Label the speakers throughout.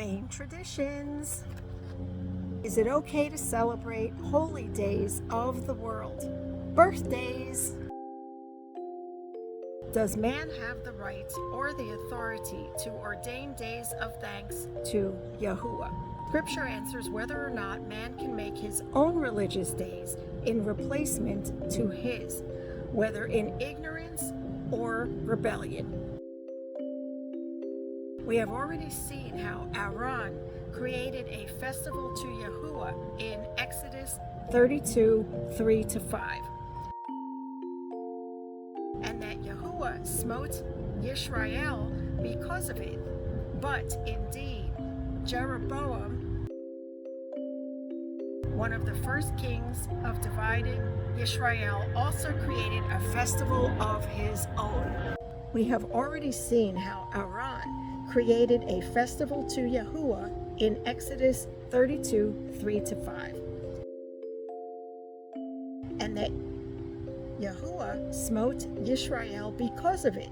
Speaker 1: Fame traditions. Is it okay to celebrate holy days of the world? Birthdays. Does man have the right or the authority to ordain days of thanks to Yahuwah? Scripture answers whether or not man can make his own religious days in replacement to his, whether in ignorance or rebellion. We have already seen how Aaron created a festival to Yahuwah in Exodus 32, 3-5. And that Yahuwah smote Yisrael because of it. But indeed, Jeroboam, one of the first kings of divided Yisrael, also created a festival of his own. We have already seen how Aaron created a festival to Yahuwah in Exodus 32, 3-5. And that Yahuwah smote Yisrael because of it.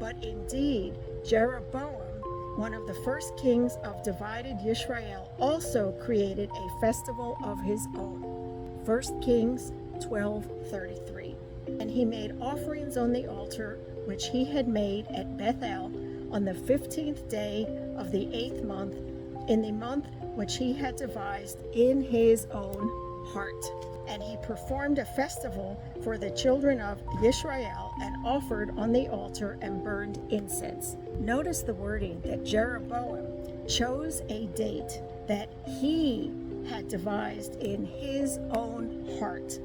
Speaker 1: But indeed, Jeroboam, one of the first kings of divided Yisrael, also created a festival of his own. 1 Kings 12:33. And he made offerings on the altar which he had made at Bethel on the 15th day of the 8th month, in the month which he had devised in his own heart. And he performed a festival for the children of Yisrael and offered on the altar and burned incense. Notice the wording that Jeroboam chose a date that he had devised in his own heart.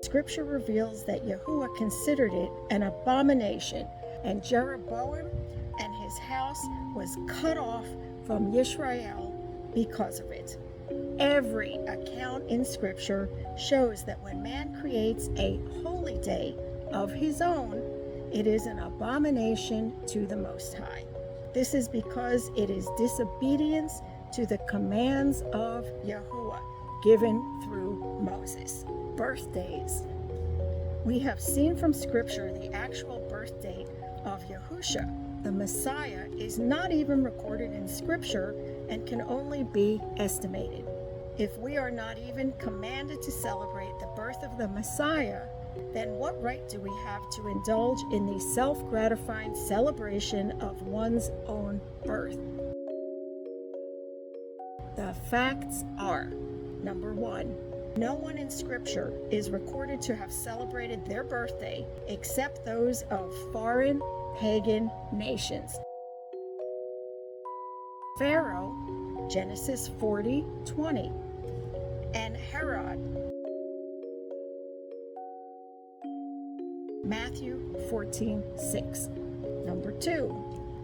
Speaker 1: Scripture reveals that Yahuwah considered it an abomination, and Jeroboam and his house was cut off from Yisrael because of it. Every account in Scripture shows that when man creates a holy day of his own, it is an abomination to the Most High. This is because it is disobedience to the commands of Yahuwah given through Moses. Birthdays. We have seen from Scripture the actual birth date of Yahusha. The Messiah is not even recorded in Scripture and can only be estimated. If we are not even commanded to celebrate the birth of the Messiah, then what right do we have to indulge in the self-gratifying celebration of one's own birth? The facts are: number one, no one in Scripture is recorded to have celebrated their birthday except those of foreign pagan nations. Pharaoh, Genesis 40:20, and Herod, Matthew 14:6. Number two,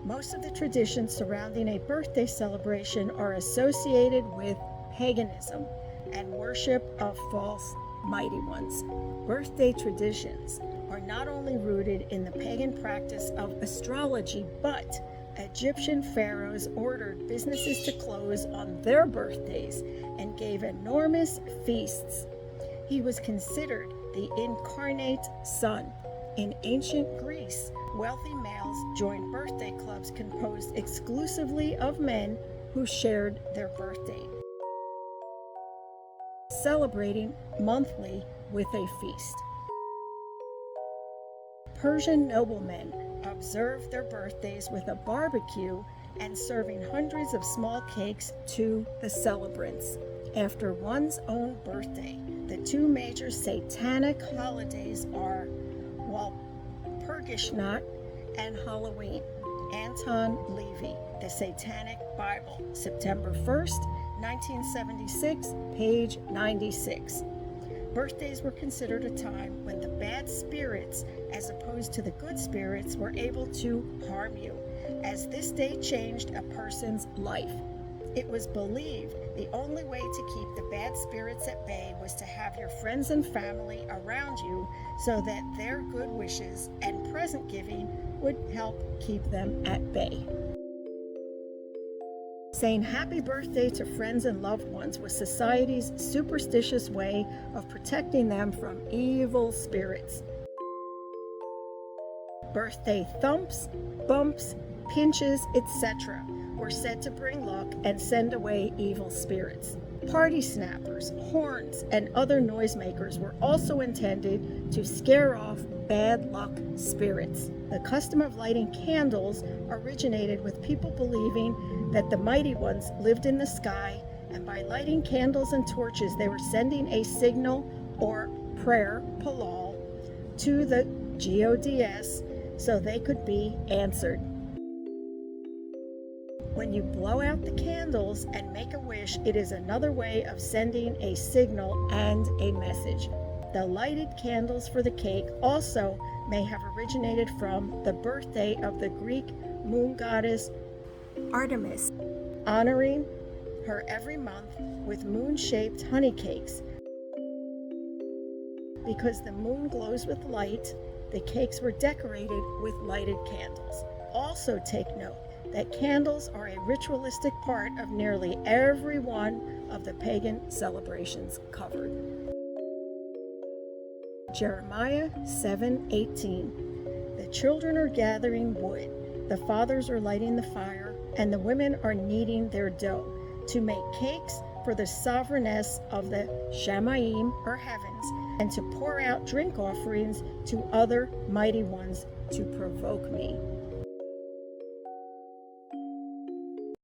Speaker 1: most of the traditions surrounding a birthday celebration are associated with paganism and worship of false mighty ones. Birthday traditions are not only rooted in the pagan practice of astrology, but Egyptian pharaohs ordered businesses to close on their birthdays and gave enormous feasts. He was considered the incarnate sun. In ancient Greece, wealthy males joined birthday clubs composed exclusively of men who shared their birthday, celebrating monthly with a feast. Persian noblemen observed their birthdays with a barbecue and serving hundreds of small cakes to the celebrants. After one's own birthday, the two major satanic holidays are Walpurgisnacht and Halloween. Anton Levy, The Satanic Bible, September 1st, 1976, page 96. Birthdays were considered a time when the bad spirits, as opposed to the good spirits, were able to harm you, as this day changed a person's life. It was believed the only way to keep the bad spirits at bay was to have your friends and family around you so that their good wishes and present giving would help keep them at bay. Saying happy birthday to friends and loved ones was society's superstitious way of protecting them from evil spirits. Birthday thumps, bumps, pinches, etc., were said to bring luck and send away evil spirits. Party snappers, horns, and other noisemakers were also intended to scare off bad luck spirits. The custom of lighting candles originated with people believing that the mighty ones lived in the sky, and by lighting candles and torches, they were sending a signal or prayer, palal, to the gods so they could be answered. When you blow out the candles and make a wish, it is another way of sending a signal and a message. The lighted candles for the cake also may have originated from the birthday of the Greek moon goddess Artemis, honoring her every month with moon-shaped honey cakes. Because the moon glows with light, the cakes were decorated with lighted candles. Also take note that candles are a ritualistic part of nearly every one of the pagan celebrations covered. Jeremiah 7:18. The children are gathering wood, the fathers are lighting the fire, and the women are kneading their dough to make cakes for the sovereigness of the Shamayim, or heavens, and to pour out drink offerings to other mighty ones to provoke me.